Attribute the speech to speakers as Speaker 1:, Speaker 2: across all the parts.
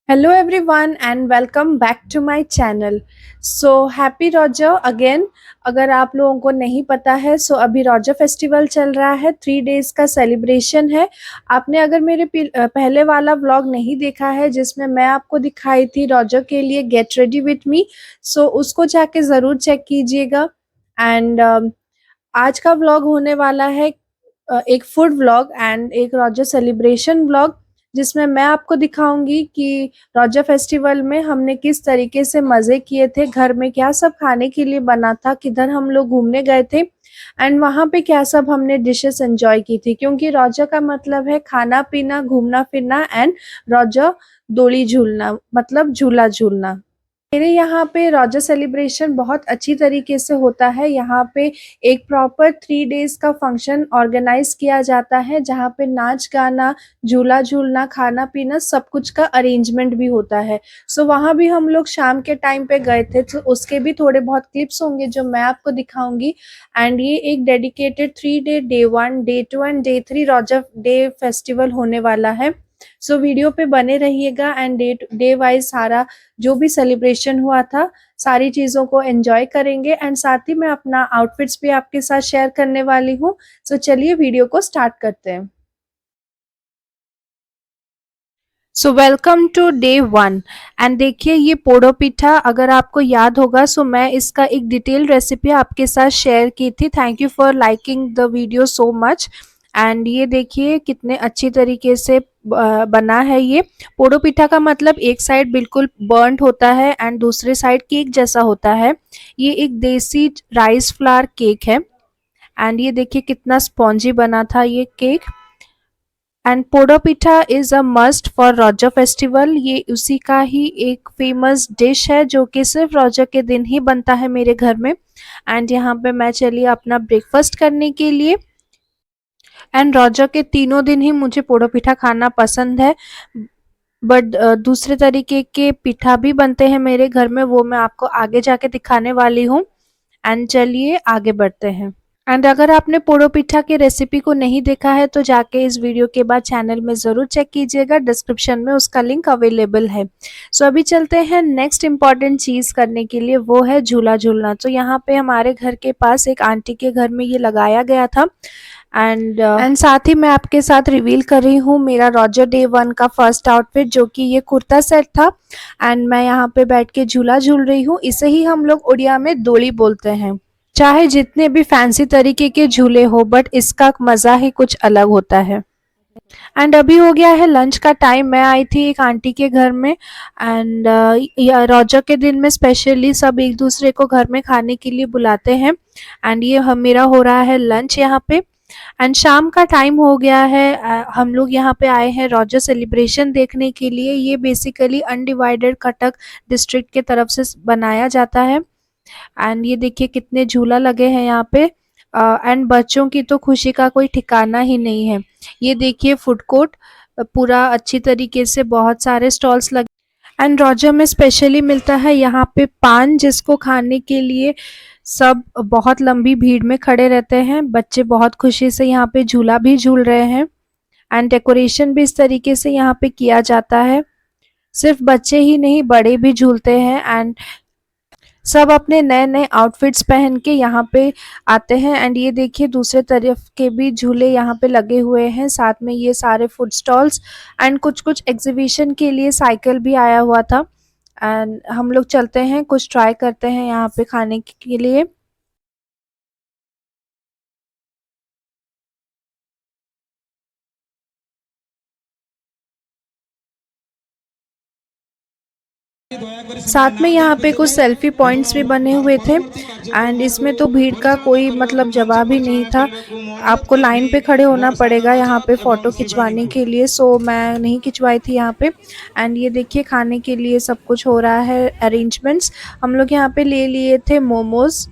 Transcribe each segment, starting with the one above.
Speaker 1: Hello everyone and welcome back to my channel. So happy Roger again. अगर आप लोगों को नहीं पता है अभी रॉजर फेस्टिवल चल रहा है, 3 डेज का सेलिब्रेशन है। आपने अगर मेरे पहले वाला व्लॉग नहीं देखा है जिसमें मैं आपको दिखाई थी रॉजर के लिए गेट रेडी विथ मी, उसको जाके ज़रूर चेक कीजिएगा। एंड आज का व्लॉग होने वाला है एक फूड व्लॉग एंड एक रॉजर सेलिब्रेशन व्लॉग, जिसमें मैं आपको दिखाऊंगी कि रॉजर फेस्टिवल में हमने किस तरीके से मज़े किए थे, घर में क्या सब खाने के लिए बना था, किधर हम लोग घूमने गए थे एंड वहाँ पे क्या सब हमने डिशेस एंजॉय की थी। क्योंकि रॉजर का मतलब है खाना पीना, घूमना फिरना एंड रॉजर दोली झूलना, मतलब झूला झूलना। मेरे यहाँ पे रॉजर सेलिब्रेशन बहुत अच्छी तरीके से होता है। यहाँ पे एक प्रॉपर 3 डेज का फंक्शन ऑर्गेनाइज किया जाता है, जहाँ पे नाच गाना, झूला झूलना, खाना पीना सब कुछ का अरेंजमेंट भी होता है। वहाँ भी हम लोग शाम के टाइम पे गए थे, तो उसके भी थोड़े बहुत क्लिप्स होंगे जो मैं आपको दिखाऊंगी। एंड ये एक dedicated 3 day, day 1, day 2 and day 3 Roger day festival होने वाला है। वीडियो पे बने रहिएगा एंड डे डे वाइज सारा जो भी सेलिब्रेशन हुआ था सारी चीज़ों को एंजॉय करेंगे एंड साथ ही मैं अपना आउटफिट्स भी आपके साथ शेयर करने वाली हूँ। चलिए वीडियो को स्टार्ट करते हैं। वेलकम टू डे 1 एंड देखिए ये पोड़ो पिठा, अगर आपको याद होगा मैं इसका एक डिटेल रेसिपी आपके साथ शेयर की थी। Thank you for liking the video so much. And ये देखिए कितने अच्छी तरीके से बना है। ये पोड़ो पिठा का मतलब एक साइड बिल्कुल बर्न्ड होता है एंड दूसरे साइड केक जैसा होता है। ये एक देसी राइस फ्लावर केक है एंड ये देखिए कितना स्पॉन्जी बना था ये cake. And Poda Pitha is a must for Raja festival. ये उसी का ही एक फेमस डिश है जो कि सिर्फ रॉजर के दिन ही बनता है मेरे घर में। एंड यहाँ पे मैं चली अपना ब्रेकफास्ट करने के लिए। एंड रॉजर के तीनों दिन ही मुझे पोड़ो पिठा खाना पसंद है, बट दूसरे तरीके के पिठा भी बनते हैं मेरे घर में, वो मैं आपको आगे जाके दिखाने वाली हूँ। एंड चलिए आगे बढ़ते हैं। एंड अगर आपने पोड़ो पिठा की रेसिपी को नहीं देखा है तो जाके इस वीडियो के बाद चैनल में ज़रूर चेक कीजिएगा, डिस्क्रिप्शन में उसका लिंक अवेलेबल है। अभी चलते हैं नेक्स्ट इम्पॉर्टेंट चीज़ करने के लिए, वो है झूला झूलना। तो यहाँ पे हमारे घर के पास एक आंटी के घर में ये लगाया गया था एंड साथ ही मैं आपके साथ रिवील कर रही हूँ मेरा रॉजर डे 1 का फर्स्ट आउटफिट, जो कि ये कुर्ता सेट था। एंड मैं यहाँ पे बैठ के झूला झूल रही हूँ। इसे ही हम लोग उड़िया में दोली बोलते हैं। चाहे जितने भी फैंसी तरीके के झूले हो, बट इसका मज़ा ही कुछ अलग होता है। एंड अभी हो गया है लंच का टाइम। मैं आई थी एक आंटी के घर में एंड रॉजर के दिन में स्पेशली सब एक दूसरे को घर में खाने के लिए बुलाते हैं। एंड ये मेरा हो रहा है लंच यहाँ पे। एंड शाम का टाइम हो गया है। हम लोग यहाँ पे आए हैं रॉजर सेलिब्रेशन देखने के लिए। ये बेसिकली अनडिवाइडेड कटक डिस्ट्रिक्ट के तरफ से बनाया जाता है। एंड ये देखिए कितने झूला लगे हैं यहाँ पे एंड बच्चों की तो खुशी का कोई ठिकाना ही नहीं है। ये देखिए फूड कोर्ट पूरा अच्छी तरीके से बहुत सारे स्टॉल्स लगे। एंड रॉजर में स्पेशली मिलता है यहाँ पे पान, जिसको खाने के लिए सब बहुत लंबी भीड़ में खड़े रहते हैं। बच्चे बहुत खुशी से यहाँ पे झूला भी झूल रहे हैं एंड डेकोरेशन भी इस तरीके से यहाँ पे किया जाता है। सिर्फ बच्चे ही नहीं, बड़े भी झूलते हैं एंड सब अपने नए नए आउटफिट्स पहन के यहाँ पे आते हैं। एंड ये देखिए दूसरे तरफ के भी झूले यहाँ पे लगे हुए हैं, साथ में ये सारे फूड स्टॉल्स एंड कुछ कुछ एग्जीबिशन के लिए साइकिल भी आया हुआ था। एंड हम लोग चलते हैं, कुछ ट्राई करते हैं यहाँ पे खाने के लिए। साथ में यहाँ पे कुछ सेल्फी पॉइंट्स भी बने हुए थे एंड इसमें तो भीड़ का कोई मतलब जवाब ही नहीं था। आपको लाइन पे खड़े होना पड़ेगा यहाँ पे फ़ोटो खिंचवाने के लिए। मैं नहीं खिंचवाई थी यहाँ पे। एंड ये देखिए खाने के लिए सब कुछ हो रहा है अरेंजमेंट्स। हम लोग यहाँ पे ले लिए थे मोमोज़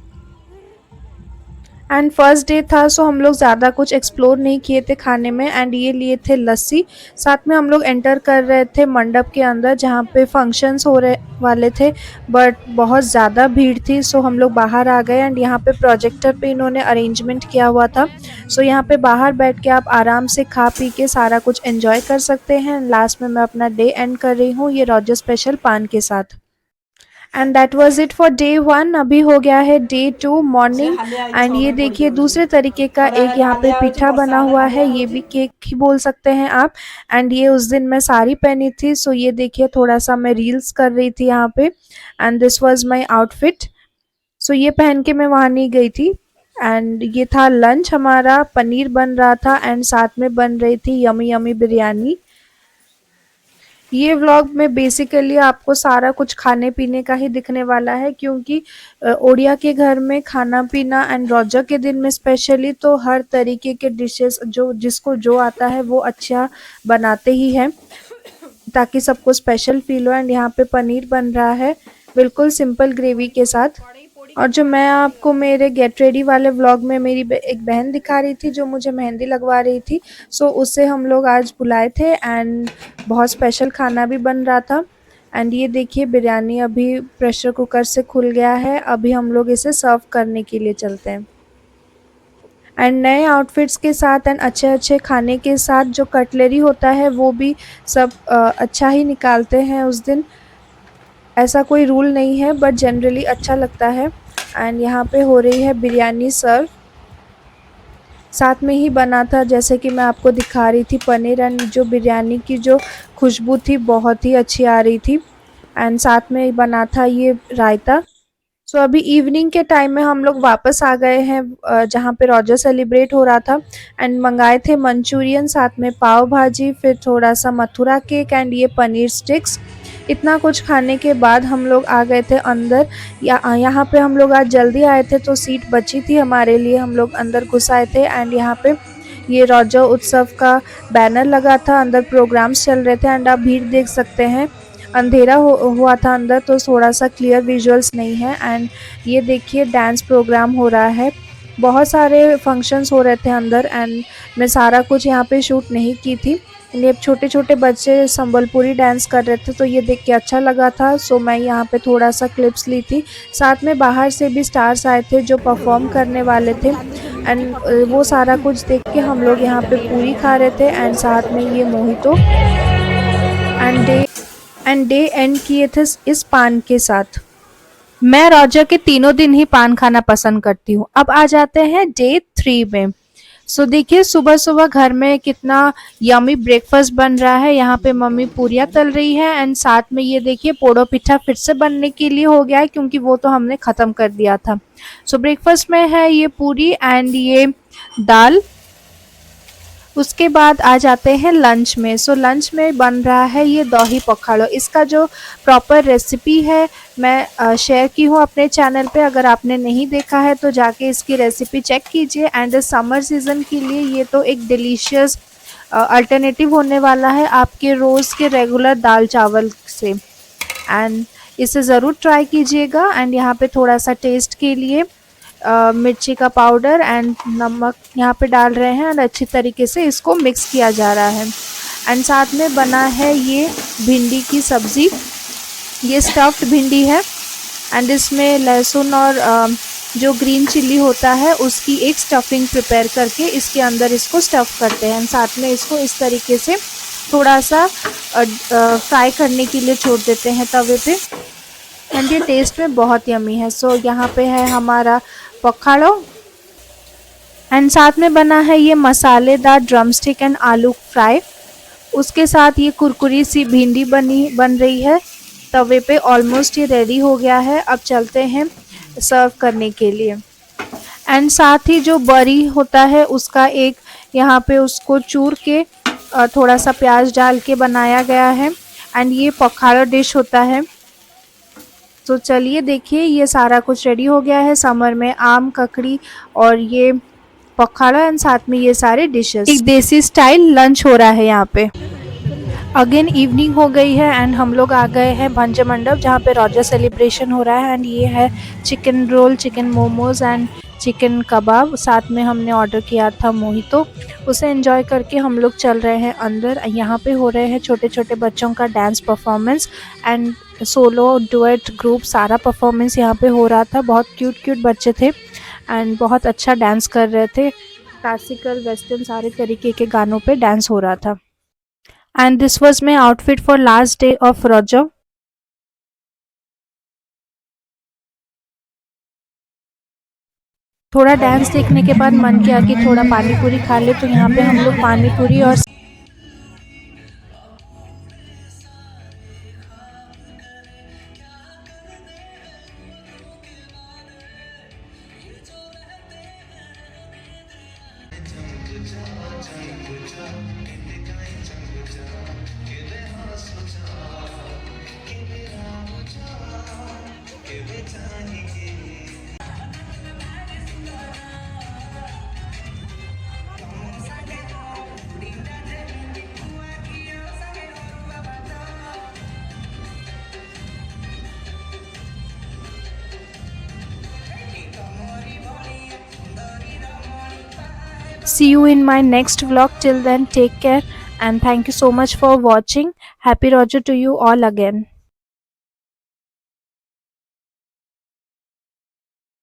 Speaker 1: एंड फर्स्ट डे था, सो हम लोग ज़्यादा कुछ एक्सप्लोर नहीं किए थे खाने में। एंड ये लिए थे लस्सी। साथ में हम लोग एंटर कर रहे थे मंडप के अंदर जहाँ पे फंक्शंस हो रहे वाले थे, बट बहुत ज़्यादा भीड़ थी, सो हम लोग बाहर आ गए। एंड यहाँ पे प्रोजेक्टर पे इन्होंने अरेंजमेंट किया हुआ था, सो यहाँ पे बाहर बैठ के आप आराम से खा पी के सारा कुछ एंजॉय कर सकते हैं। लास्ट में मैं अपना डे एंड कर रही हूँ ये रॉजर स्पेशल पान के साथ। And that was it for day 1। अभी हो गया है डे 2 मॉर्निंग। एंड ये देखिए दूसरे तरीके का एक यहाँ पे पीठा बना हुआ है, ये भी केक ही बोल सकते हैं आप। एंड ये उस दिन मैं साड़ी पहनी थी, सो ये देखिए थोड़ा सा मैं रील्स कर रही थी यहाँ पे। And this was my outfit. So ये पहन के मैं वहाँ नहीं गई थी। एंड ये था लंच हमारा, पनीर बन रहा था एंड साथ में बन रही थी यमी यमी बिरयानी। ये व्लॉग में बेसिकली आपको सारा कुछ खाने पीने का ही दिखने वाला है, क्योंकि ओडिया के घर में खाना पीना एंड रोजा के दिन में स्पेशली तो हर तरीके के डिशेस जो जिसको जो आता है वो अच्छा बनाते ही हैं, ताकि सबको स्पेशल फील हो। एंड यहाँ पे पनीर बन रहा है बिल्कुल सिंपल ग्रेवी के साथ। और जो मैं आपको मेरे गेट रेडी वाले व्लॉग में मेरी एक बहन दिखा रही थी जो मुझे मेहंदी लगवा रही थी, सो उससे हम लोग आज बुलाए थे एंड बहुत स्पेशल खाना भी बन रहा था। एंड ये देखिए बिरयानी अभी प्रेशर कुकर से खुल गया है, अभी हम लोग इसे सर्व करने के लिए चलते हैं। एंड नए आउटफिट्स के साथ एंड अच्छे अच्छे खाने के साथ जो कटलरी होता है वो भी सब अच्छा ही निकालते हैं उस दिन। ऐसा कोई रूल नहीं है, बट जनरली अच्छा लगता है। एंड यहाँ पे हो रही है बिरयानी सर्व, साथ में ही बना था जैसे कि मैं आपको दिखा रही थी पनीर। एंड जो बिरयानी की जो खुशबू थी बहुत ही अच्छी आ रही थी। एंड साथ में बना था ये रायता। सो अभी इवनिंग के टाइम में हम लोग वापस आ गए हैं जहाँ पे रोजा सेलिब्रेट हो रहा था। एंड मंगाए थे मंचूरियन, साथ में पाव भाजी, फिर थोड़ा सा मथुरा केक एंड ये पनीर स्टिक्स। इतना कुछ खाने के बाद हम लोग आ गए थे अंदर। यहाँ पे हम लोग आज जल्दी आए थे तो सीट बची थी हमारे लिए, हम लोग अंदर घुस आए थे। एंड यहाँ पे ये रोजा उत्सव का बैनर लगा था, अंदर प्रोग्राम्स चल रहे थे। एंड आप भीड़ देख सकते हैं, अंधेरा हुआ था अंदर तो थोड़ा सा क्लियर विजुअल्स नहीं है। एंड ये देखिए डांस प्रोग्राम हो रहा है, बहुत सारे फंक्शंस हो रहे थे अंदर। एंड मैं सारा कुछ यहाँ पे शूट नहीं की थी। ये छोटे छोटे बच्चे संबलपुरी डांस कर रहे थे तो ये देख के अच्छा लगा था, सो मैं यहाँ पे थोड़ा सा क्लिप्स ली थी। साथ में बाहर से भी स्टार्स आए थे जो परफॉर्म करने वाले थे। एंड वो सारा कुछ देख के हम लोग यहाँ पे पूरी खा रहे थे एंड साथ में ये मोहितो। एंड डे एंड किए थे इस पान के साथ। मैं रोजा के तीनों दिन ही पान खाना पसंद करती हूँ। अब आ जाते हैं डे 3 में। सो देखिए सुबह सुबह घर में कितना यमी ब्रेकफास्ट बन रहा है। यहाँ पे मम्मी पूरियाँ तल रही है एंड साथ में ये देखिए पोड़ो पिठा फिर से बनने के लिए हो गया है, क्योंकि वो तो हमने ख़त्म कर दिया था। सो ब्रेकफास्ट में है ये पूरी एंड ये दाल। उसके बाद आ जाते हैं लंच में। सो लंच में बन रहा है ये दही पखाड़ो। इसका जो प्रॉपर रेसिपी है मैं शेयर की हूँ अपने चैनल पे, अगर आपने नहीं देखा है तो जाके इसकी रेसिपी चेक कीजिए। एंड समर सीज़न के लिए ये तो एक डिलीशियस अल्टरनेटिव होने वाला है आपके रोज़ के रेगुलर दाल चावल से। एंड इसे ज़रूर ट्राई कीजिएगा। एंड यहाँ पे थोड़ा सा टेस्ट के लिए मिर्ची का पाउडर एंड नमक यहाँ पे डाल रहे हैं एंड अच्छी तरीके से इसको मिक्स किया जा रहा है। एंड साथ में बना है ये भिंडी की सब्ज़ी, ये स्टफ्ड भिंडी है। एंड इसमें लहसुन और जो ग्रीन चिल्ली होता है उसकी एक स्टफिंग प्रिपेयर करके इसके अंदर इसको स्टफ़ करते हैं। साथ में इसको इस तरीके से थोड़ा सा फ्राई करने के लिए छोड़ देते हैं तवे पे। एंड ये टेस्ट में बहुत यमी है। सो यहाँ पे है हमारा पखाड़ो एंड साथ में बना है ये मसालेदार ड्रमस्टिक एंड आलू फ्राई। उसके साथ ये कुरकुरी सी भिंडी बन रही है तवे पे। ऑलमोस्ट ये रेडी हो गया है, अब चलते हैं सर्व करने के लिए। एंड साथ ही जो बरी होता है उसका एक यहाँ पे उसको चूर के थोड़ा सा प्याज डाल के बनाया गया है। एंड ये पखाड़ा डिश होता है। तो चलिए देखिए ये सारा कुछ रेडी हो गया है। समर में आम ककड़ी और ये पखाड़ा एंड साथ में ये सारे डिशेस, एक देसी स्टाइल लंच हो रहा है यहाँ पे। अगेन इवनिंग हो गई है एंड हम लोग आ गए हैं भंज मंडप जहाँ पे रोजा सेलिब्रेशन हो रहा है। एंड ये है chicken roll, chicken momos and chicken kebab, साथ में हमने ऑर्डर किया था मोहितो। उसे एंजॉय करके हम लोग चल रहे हैं अंदर। यहाँ पे हो रहे हैं छोटे छोटे बच्चों का dance performance and solo duet group, सारा परफॉर्मेंस यहाँ पे हो रहा था। बहुत क्यूट क्यूट बच्चे थे एंड बहुत अच्छा डांस कर रहे थे। क्लासिकल वेस्टर्न सारे तरीके के गानों पे डांस हो रहा था। And this was my outfit for last day of रजो। थोड़ा डांस देखने के बाद मन किया कि थोड़ा पानी पूरी खा ले, तो यहाँ पे हम लोग पानी पूरी और see you in my next vlog. Till then, take care and thank you so much for watching. Happy Roger to you all again.